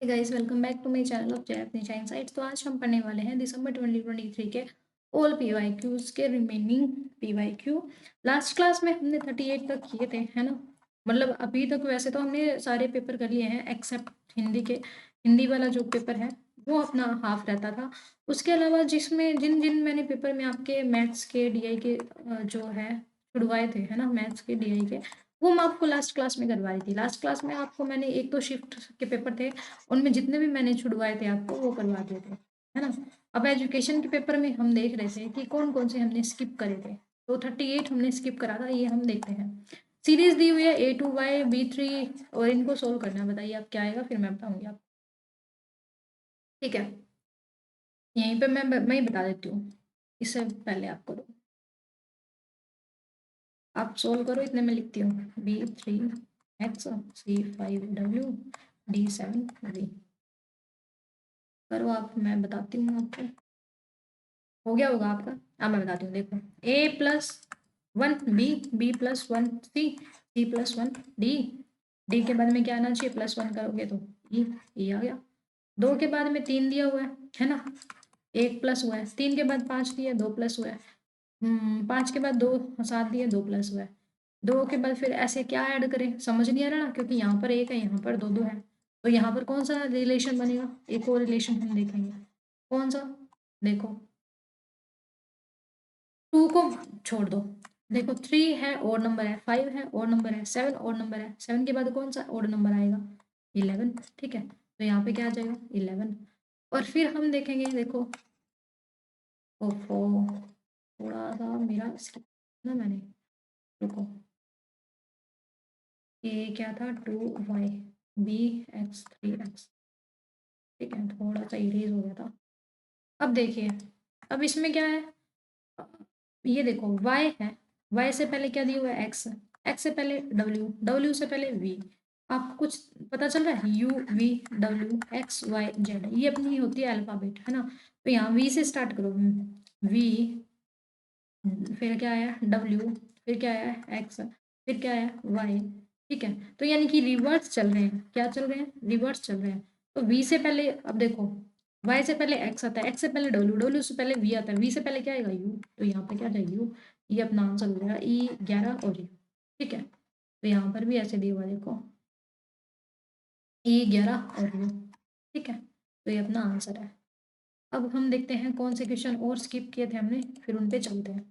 Guys welcome back to my channel of Jai insights. तो आज हम पढ़ने वाले हैं दिसंबर 2023 के ऑल पीवाईक्यूज के रिमेनिंग पीवाईक्यू। लास्ट क्लास में हमने 38 तक किए थे, है ना। मतलब अभी तक वैसे तो हमने सारे पेपर कर लिए हैं एक्सेप्ट हिंदी के। हिंदी वाला जो पेपर है वो अपना हाफ रहता था। उसके अलावा जिसमें जिन जिन मैंने पेपर में आपके मैथ्स के डीआई के जो है छुड़वाए थे, है ना, मैथ्स के डीआई के, वो मैं आपको लास्ट क्लास में करवाई थी। लास्ट क्लास में आपको मैंने एक तो शिफ्ट के पेपर थे, उनमें जितने भी मैंने छुड़वाए थे आपको वो करवा दिए थे, है ना। अब एजुकेशन के पेपर में हम देख रहे थे कि कौन कौन से हमने स्किप करे थे। तो 38 हमने स्किप करा था, ये हम देखते हैं। सीरीज दी हुई है A2Y B3 और इनको सोल्व करना है। बताइए आप क्या आएगा, फिर मैं बताऊंगी आप। ठीक है, यहीं पे मैं ही बता देती हूँ, इससे पहले आप करो। आप सोल्व करो, इतने में लिखती हूँ B3X C5W D7V। करो आप, मैं बताती हूँ आपको। हो गया होगा आपका। अब मैं बताती हूँ, देखो। A+1B, B+1C, C+1D। डी के बाद में क्या आना चाहिए, +1 करोगे तो ई आ गया। 2 के बाद में 3 दिया हुआ है ना। 1 प्लस हुआ है, 3 के बाद 5 दिया, 2 प्लस हुआ है। 5 के बाद 2 7 दिए, 2 प्लस हुआ है। 2 के बाद फिर ऐसे क्या ऐड करें, समझ नहीं आ रहा ना, क्योंकि यहाँ पर 1 है, यहाँ पर 2 है। तो यहाँ पर कौन सा रिलेशन बनेगा, एक और रिलेशन हम देखेंगे। कौन सा, देखो। 2 को छोड़ दो। देखो 3 है और नंबर है, 5 है और नंबर है, 7 और नंबर है। 7 के बाद कौन सा और नंबर आएगा, 11। ठीक है, तो यहाँ पे क्या आ जाएगा, 11। और फिर हम देखेंगे, देखो। ओफो, थोड़ा सा मेरा skip ना मैंने, रुको। ये क्या था, 2Y B X 3X। ठीक है, थोड़ा सा इरेज हो गया था। अब देखिए, अब इसमें क्या है, ये देखो y है। y से पहले क्या दिया हुआ है, x। x से पहले w, w से पहले v। आपको कुछ पता चल रहा है, u v w x y z, ये अपनी होती है अल्फाबेट, है ना। तो यहाँ v से स्टार्ट करो, v, फिर क्या आया w, फिर क्या आया x, फिर क्या आया y। ठीक है, तो यानी कि रिवर्स चल रहे हैं। क्या चल रहे हैं, रिवर्स चल रहे हैं। तो v से पहले, अब देखो, y से पहले x आता है, x से पहले w, w से पहले v आता है, v से पहले क्या आएगा, u। तो यहाँ पे क्या जाएगा, u। ये अपना आंसर हो जाएगा E11 और u। ठीक है, तो यहाँ पर भी ऐसे दिया हुआ, देखो, E11 और u। ठीक है, तो ये अपना आंसर है। अब हम देखते हैं कौन से क्वेश्चन और स्किप किए थे हमने, फिर उन पे चलते हैं।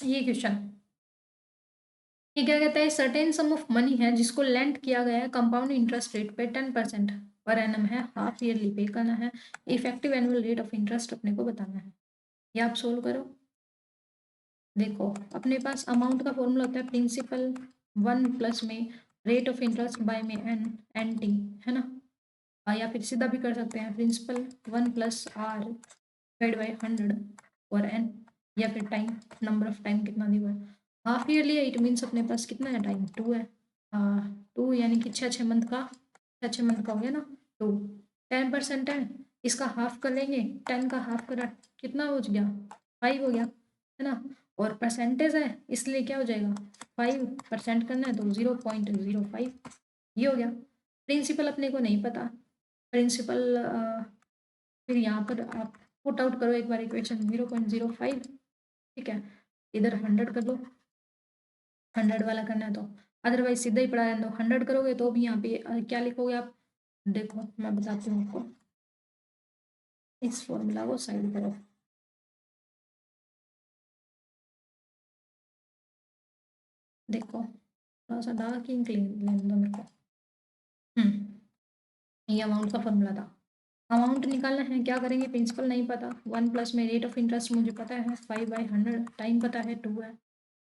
ये क्वेश्चन, ये क्या कहता है, सर्टेन सम ऑफ मनी है जिसको लेंड किया गया है कंपाउंड इंटरेस्ट रेट पे 10% पर एनम है, हाफ ईयरली पे करना है, effective annual rate of interest अपने को बताना है। ये आप सोल्व करो। देखो, अपने पास अमाउंट का फॉर्मूला होता है प्रिंसिपल 1 प्लस में रेट ऑफ इंटरेस्ट बाय में एन टी, है ना। या फिर सीधा भी कर सकते हैं, principal 1 plus R divide by 100 और एन, या फिर टाइम, नंबर ऑफ टाइम कितना दिया हुआ है। हाफ ईयरली है, इट मीन्स अपने पास कितना है टाइम, 2 है। 2 यानी कि 6 मंथ का, 6 मंथ का हो गया ना। 2 10% है, इसका हाफ कर लेंगे। 10 का हाफ करा, कितना हो गया, 5 हो गया, है ना। और परसेंटेज है, इसलिए क्या हो जाएगा, 5% करना है तो 0.05, ये हो गया। प्रिंसिपल अपने को नहीं पता, प्रिंसिपल फिर यहाँ पर आप पुट आउट करो एक बार इक्वेशन, 0.05। ठीक है, इधर 100 कर लो, 100 वाला करना है तो, अदरवाइज सीधा ही पढ़ा रहने दो। 100 करोगे तो भी यहाँ पे क्या लिखोगे आप, देखो मैं बताती हूँ आपको। इस फॉर्मूला को साइड करो, देखो थोड़ा सा डार्क इंक लेने दो मेरे को। ये अमाउंट का फॉर्मूला था। अमाउंट निकालना है, क्या करेंगे, प्रिंसिपल नहीं पता, 1 प्लस में रेट ऑफ इंटरेस्ट मुझे पता है 5/100, टाइम पता है 2 है।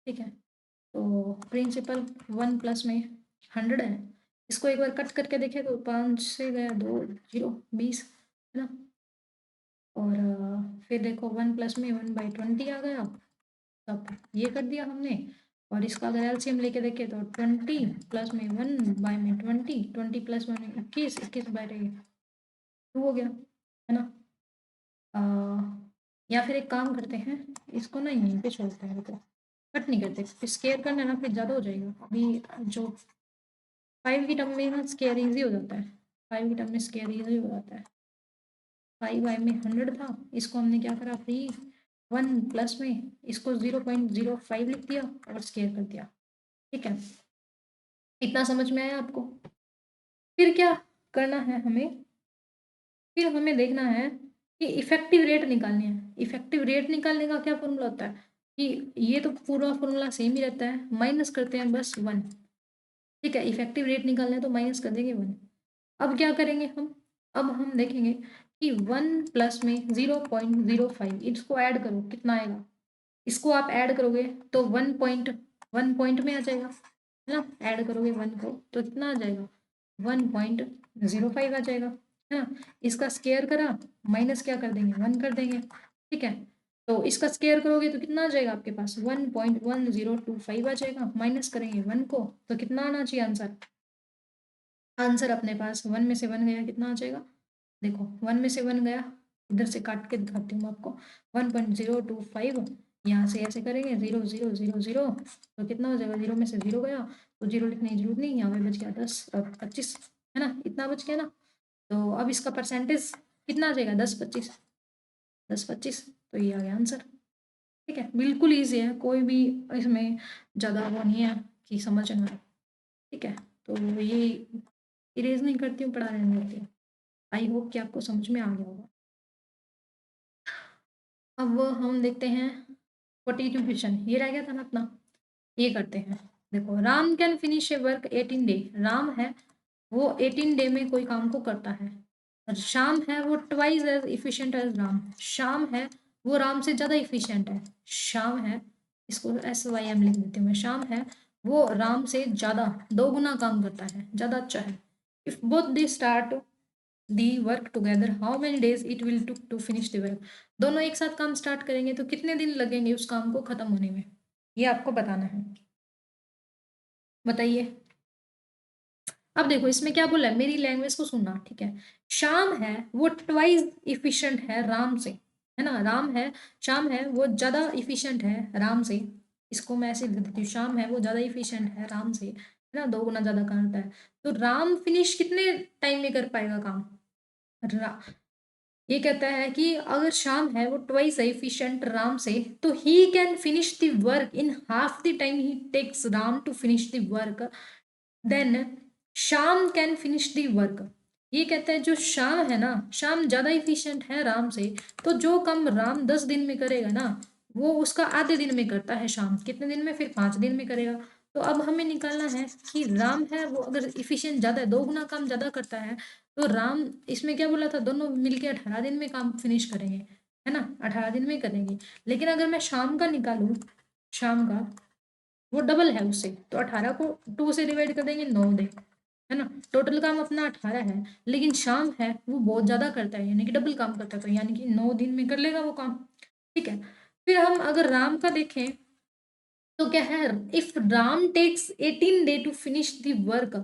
ठीक है, तो प्रिंसिपल 1 प्लस में 100 है। इसको एक बार कट करके देखे तो 5 से गया 2, 0, 20, है ना। और फिर देखो 1 प्लस में 1/20 आ गया। तब ये कर दिया हमने। और इसका अगर एलसीएम लेके देखे तो 20 प्लस में 1/20, 20 प्लस में 21, 21/2 हो गया, है ना। अ, या फिर एक काम करते हैं, इसको ना यहीं पे छोड़ते हैं, रुको, कट नहीं करते, स्केयर करना है ना, फिर ज़्यादा हो जाएगा। अभी जो 5 की टर्म में ना स्क्वायर इजी हो जाता है, 5 की टर्म में स्क्वायर इजी हो जाता है। 5y में 100 था, इसको हमने क्या करा फ्री 1 प्लस में इसको 0.05 लिख दिया और स्क्वायर कर दिया। ठीक है, इतना समझ में आया आपको? फिर क्या करना है हमें, फिर हमें देखना है कि इफेक्टिव रेट निकालनी है। इफेक्टिव रेट निकालने का क्या फॉर्मूला होता है कि ये तो पूरा फॉर्मूला सेम ही रहता है, माइनस करते हैं बस 1। ठीक है, इफेक्टिव रेट निकालना है तो माइनस कर देंगे 1। अब क्या करेंगे हम, अब हम देखेंगे कि 1 प्लस में 0.05 इसको ऐड करो कितना आएगा, इसको आप ऐड करोगे तो 1 पॉइंट में आ जाएगा, है ना। ऐड करोगे 1 को तो कितना आ जाएगा, 1.05 आ जाएगा, है ना। इसका स्केयर करा, माइनस क्या कर देंगे 1 कर देंगे। ठीक है, तो इसका स्केयर करोगे तो कितना आ जाएगा आपके पास 1.1025 आ जाएगा, माइनस करेंगे 1 को तो कितना आना चाहिए आंसर। आंसर अपने पास 1 में से 1 गया कितना आ जाएगा, देखो 1 में से 1 गया, इधर से काट के दिखाती हूँ आपको। 1.025 यहाँ से ऐसे करेंगे 0.000 तो कितना हो जाएगा, 0 में से 0 गया तो 0 लिखने की जरूरत नहीं, यहाँ पे बच गया 10 और 25, है ना, इतना बच गया ना। तो अब इसका परसेंटेज कितना आ जाएगा 10-25, 10-25, तो ये आ गया आंसर। ठीक है, बिल्कुल ईजी है, कोई भी इसमें ज़्यादा वो नहीं है कि समझ ना आए। ठीक है, तो ये इरेज नहीं करती हूँ, पढ़ा रहने देती हूँ। आई होप कि आपको समझ में आ गया होगा। अब हम देखते हैं 42 क्वेश्चन, ये रह गया था ना अपना, ये करते हैं। देखो, Ram can finish A work 18 day, Ram है वो 18 डे में कोई काम को करता है, और शाम है वो twice as efficient as Ram, Shyam है वो राम से ज़्यादा इफिशिएंट है, शाम है, इसको SYM लिख देती हूँ मैं, शाम है वो राम से ज़्यादा 2 गुना काम करता है, ज़्यादा अच्छा है। If both they start the work together how many days it will took to finish the work, दोनों एक साथ काम स्टार्ट करेंगे तो कितने दिन लगेंगे उस काम को खत्म होने में, ये आपको बताना है। बताइए। अब देखो इसमें क्या बोला है, मेरी लैंग्वेज को सुनना, ठीक है। शाम है वो ट्वाइस इफिशिएंट है राम से, है ना, राम है, शाम है वो ज्यादा इफिशिएंट है राम से, इसको मैं ऐसे लिख देती हूँ, शाम है वो ज्यादा इफिशिएंट है राम से, है ना, 2 गुना ज्यादा करता है। तो राम फिनिश कितने टाइम में कर पाएगा काम, रा, ये कहता है कि अगर शाम है वो ट्वाइस एफिशिएंट राम से, तो he can finish the work in half the time he takes Ram to finish the work, then Shyam can finish the work. ये कहता है जो शाम है ना, शाम ज्यादा इफिशिएंट है राम से, तो जो काम राम 10 दिन में करेगा ना, वो उसका आधे दिन में करता है शाम, कितने दिन में, फिर 5 दिन में करेगा। तो अब हमें निकालना है कि राम है वो अगर इफिशिएंट ज्यादा है, 2 गुना काम ज्यादा करता है, तो राम, इसमें क्या बोला था, दोनों मिलके 18 दिन में काम फिनिश करेंगे, है ना, 18 दिन में करेंगे। लेकिन अगर मैं शाम का निकालूं, शाम का वो डबल है उससे, तो 18 को 2 से डिवाइड कर देंगे 9 दे, है ना। टोटल काम अपना 18 है, लेकिन शाम है वो बहुत ज्यादा करता है, यानी कि डबल काम करता है, तो यानी कि 9 दिन में कर लेगा वो काम। ठीक है, फिर हम अगर राम का देखें तो क्या है, if Ram takes 18 day to finish the work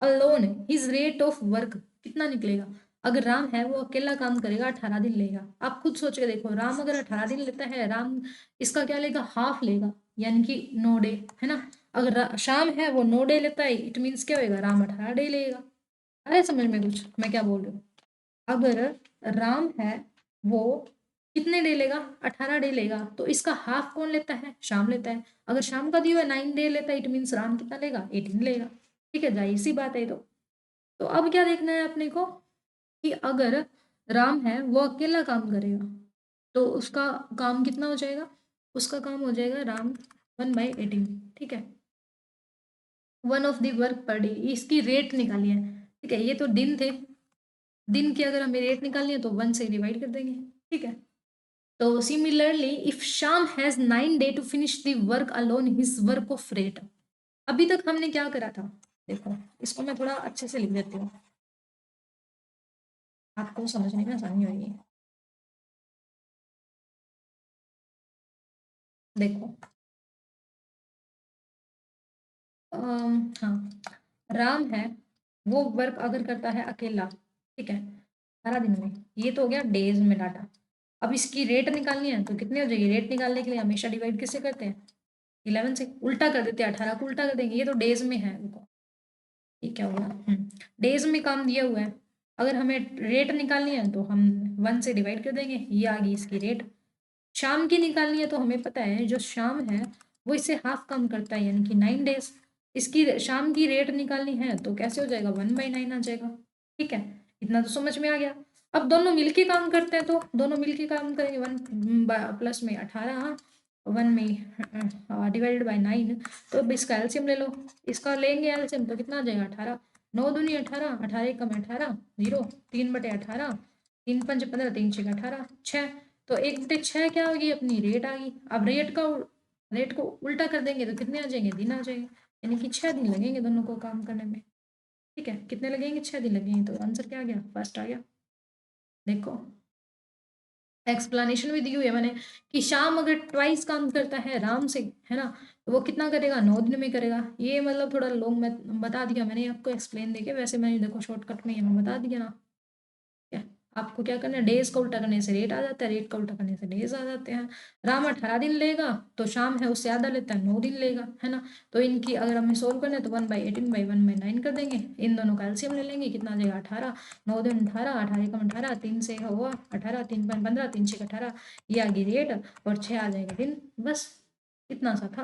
alone his rate of work कितना निकलेगा, अगर राम है वो अकेला काम करेगा 18 दिन लेगा। आप खुद सोच के देखो, राम अगर 18 दिन लेता है, राम इसका क्या लेगा, हाफ लेगा, यानी कि 9 डे, है ना। अगर शाम है वो 9 डे लेता है, इट मीन्स क्या होगा, राम 18 डे लेगा। अरे समझ में कुछ मैं क्या बोल रही हूँ, अगर राम है वो कितने डे लेगा, 18 डे लेगा, तो इसका हाफ कौन लेता है, शाम लेता है। अगर शाम का दिया हुआ 9 डे लेता है, इट मीन्स राम कितना लेगा, 18 लेगा। ठीक है, जाहिर सी बात है। तो अब क्या देखना है अपने को कि अगर राम है वो अकेला काम करेगा, तो उसका काम कितना हो जाएगा, उसका काम हो जाएगा राम 1/18। ठीक है, 1 of the work per day, इसकी रेट निकाली है। ठीक है, ये तो दिन थे, दिन की अगर हमें रेट निकालनी है तो 1 से डिवाइड कर देंगे। ठीक है, तो similarly if Shyam has 9 day to finish the work alone his work of rate, अभी तक हमने क्या करा था, देखो इसको मैं थोड़ा अच्छे से लिख देती हूँ, आपको समझने में आसानी होगी। देखो, हाँ, राम है वो वर्क अगर करता है अकेला, ठीक है, 18 दिन में, ये तो हो गया डेज में डाटा। अब इसकी रेट निकालनी है तो कितनी हो जाएगी, रेट निकालने के लिए हमेशा डिवाइड किससे करते हैं, 11 से, उल्टा कर देते हैं, 18 को उल्टा कर देंगे, ये तो डेज में है, देखो ये क्या हुआ, डेज में काम दिया हुआ है, अगर हमें रेट निकालनी है तो हम 1 से डिवाइड कर देंगे, ये आ गई इसकी रेट। शाम की निकालनी है तो हमें पता है जो शाम है वो इससे हाफ काम करता है, यानी कि 9 डेज। इसकी शाम की रेट निकालनी है तो कैसे हो जाएगा, 1/9 आ जाएगा। ठीक है, इतना तो समझ में आ गया। अब दोनों मिलके काम करते हैं, तो दोनों मिलके काम करेंगे, 1 प्लस में 18, 1 में डिवाइडेड बाई 9। तो अब इसका एलसीएम ले लो, इसका लेंगे एलसीएम तो कितना आ जाएगा, 18। 9 दूनी 18, 18 एकम 18, 0, 3/18, 3×5 = 15, 3×6 = 18, 6। तो 1/6 क्या होगी, अपनी रेट आ गई। अब रेट को उल्टा कर देंगे तो कितने आ जाएंगे, दिन आ जाएंगे, यानी कि 6 दिन लगेंगे दोनों को काम करने में। ठीक है, कितने लगेंगे, 6 दिन लगेंगे। तो आंसर क्या आ गया, फर्स्ट आ गया। देखो एक्सप्लेनेशन भी दी हुई है मैंने कि शाम अगर ट्वाइस काम करता है आराम से, है ना, तो वो कितना करेगा, 9 दिन में करेगा। ये मतलब थोड़ा लॉन्ग में बता दिया मैंने आपको एक्सप्लेन देके, वैसे मैंने देखो शॉर्टकट में यहाँ बता दिया ना। क्या आपको क्या करना है, डेज का उल्टा करने से रेट आ जाता है, रेट का उल्टा करने से डेज आ जाते हैं। राम 18 दिन लेगा तो शाम है उससे आधा लेता है, 9 दिन लेगा, है ना। तो इनकी अगर हमें सोल्व करना है तो 1/18/1/9 कर देंगे, इन दोनों का एलसीएम ले लेंगे, कितना आ जाएगा, 18। 9 दिन 18, 18 एकम 18, 3 से हुआ 18, 3×5 = 15, 3×6 = 18, ये आ गई रेट, और 6 आ जाएगा दिन। बस इतना सा था,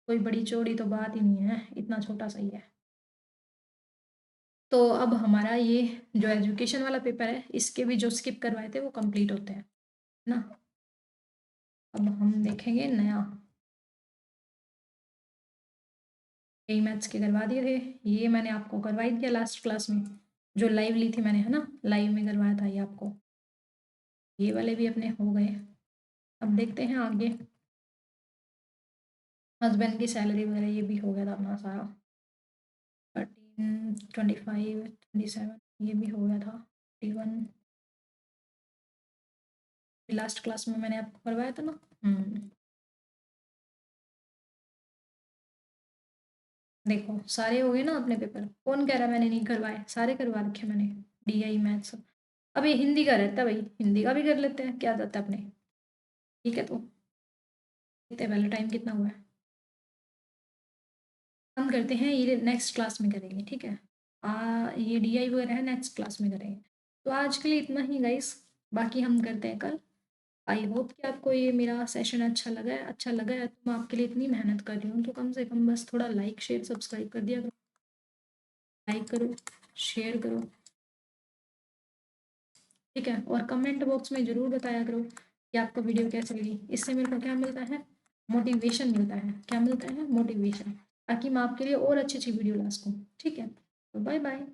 कोई बड़ी चौड़ी तो बात ही नहीं है, इतना छोटा सा ही है। तो अब हमारा ये जो एजुकेशन वाला पेपर है, इसके भी जो स्किप करवाए थे वो कंप्लीट होते हैं ना। अब हम देखेंगे नया, यही मैथ्स के करवा दिए थे, ये मैंने आपको करवाई दिया लास्ट क्लास में, जो लाइव ली थी मैंने, है ना, लाइव में करवाया था ये आपको। ये वाले भी अपने हो गए। अब देखते हैं आगे, हस्बैंड की सैलरी वगैरह ये भी हो गया था अपना सारा, 13, 25, 27, ये भी हो गया था, 31, लास्ट क्लास में मैंने आपको करवाया था ना। देखो सारे हो गए ना अपने पेपर, कौन कह रहा है मैंने नहीं करवाए, सारे करवा रखे मैंने, डीआई मैथ्स। अब ये हिंदी का रहता है भाई, हिंदी का भी कर लेते हैं, क्या जाता है अपने। ठीक है, तो देखते हैं पहले टाइम कितना हुआ है, हम करते हैं ये नेक्स्ट क्लास में करेंगे, ठीक है। ये डीआई वगैरह है नेक्स्ट क्लास में करेंगे। तो आज के लिए इतना ही गाइस, बाकी हम करते हैं कल। आई होप कि आपको ये मेरा सेशन अच्छा लगा है, अच्छा लगा है तो मैं आपके लिए इतनी मेहनत कर रही हूँ, तो कम से कम बस थोड़ा लाइक शेयर सब्सक्राइब कर दिया करो, लाइक करो, शेयर करो, ठीक है। और कमेंट बॉक्स में ज़रूर बताया करो कि आपको वीडियो कैसी लगी, इससे मेरे को क्या मिलता है, मोटिवेशन मिलता है। क्या मिलता है, मोटिवेशन, ताकि मैं आपके लिए और अच्छी अच्छी वीडियो ला सकूँ। ठीक है, तो बाय बाय।